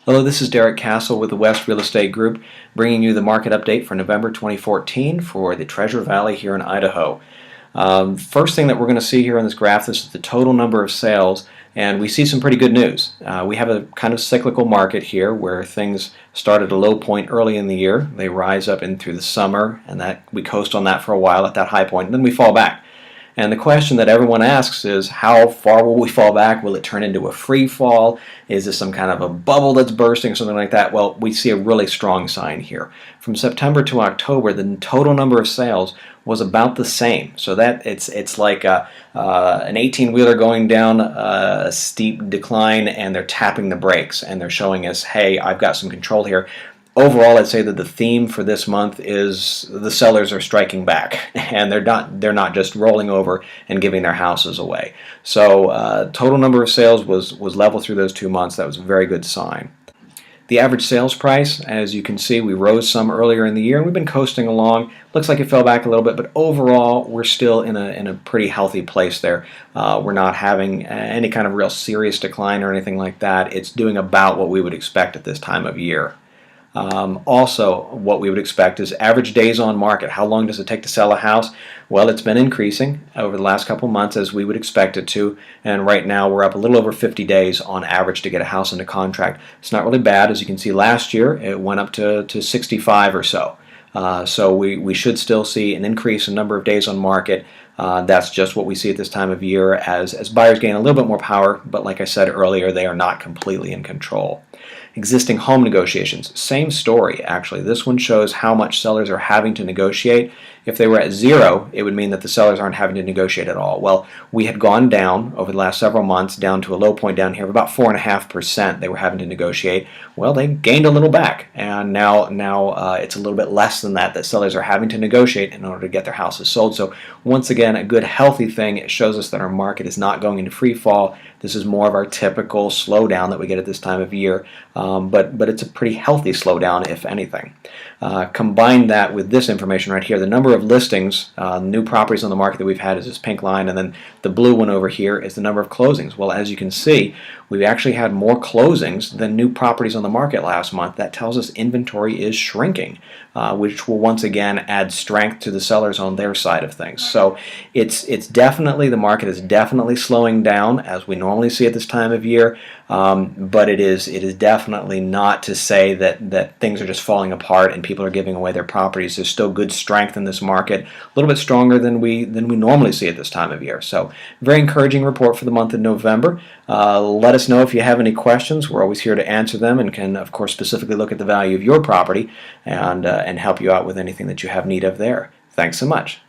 Hello, this is Derek Cassel with the West Real Estate Group, bringing you the market update for November 2014 for the Treasure Valley here in Idaho. First thing that we're going to see here on this graph, this is the total number of sales, and we see some pretty good news. We have a kind of cyclical market here where things start at a low point early in the year. They rise up in through the summer, and that we coast on that for a while at that high point, and then we fall back. And the question that everyone asks is, how far will we fall back? Will it turn into a free fall? Is this some kind of a bubble that's bursting or something like that? Well, we see a really strong sign here. From September to October, the total number of sales was about the same. So that it's like an 18-wheeler going down a steep decline, and they're tapping the brakes, and they're showing us, hey, I've got some control here. Overall, I'd say that the theme for this month is the sellers are striking back, and they're not just rolling over and giving their houses away. So total number of sales was level through those 2 months. That was a very good sign. The average sales price, as you can see, we rose some earlier in the year, and we've been coasting along. Looks like it fell back a little bit, but overall, we're still in a pretty healthy place there. We're not having any kind of real serious decline or anything like that. It's doing about what we would expect at this time of year. Also, what we would expect is average days on market. How long does it take to sell a house? Well, it's been increasing over the last couple months as we would expect it to, and right now we're up a little over 50 days on average to get a house into contract. It's not really bad. As you can see, last year it went up to 65 or so. So we should still see an increase in number of days on market. That's just what we see at this time of year as buyers gain a little bit more power, but like I said earlier, they are not completely in control. Existing home negotiations, same story actually. This one shows how much sellers are having to negotiate. If they were at 0, it would mean that the sellers aren't having to negotiate at all. Well, we had gone down over the last several months down to a low point down here of about 4.5% they were having to negotiate. Well, they gained a little back, and now it's a little bit less than that sellers are having to negotiate in order to get their houses sold. So once again, a good healthy thing. It shows us that our market is not going into free fall. This is more of our typical slowdown that we get at this time of year, but it's a pretty healthy slowdown, if anything. Combine that with this information right here. The number of listings, new properties on the market that we've had is this pink line, and then the blue one over here is the number of closings. Well, as you can see, we've actually had more closings than new properties on the market last month. That tells us inventory is shrinking, which will once again add strength to the sellers on their side of things. So it's definitely, the market is definitely slowing down as we normally see at this time of year, but it is definitely not to say that things are just falling apart and people are giving away their properties. There's still good strength in this market, a little bit stronger than we normally see at this time of year. So very encouraging report for the month of November. Let us know if you have any questions. We're always here to answer them, and can of course specifically look at the value of your property and help you out with anything that you have need of there. Thanks so much.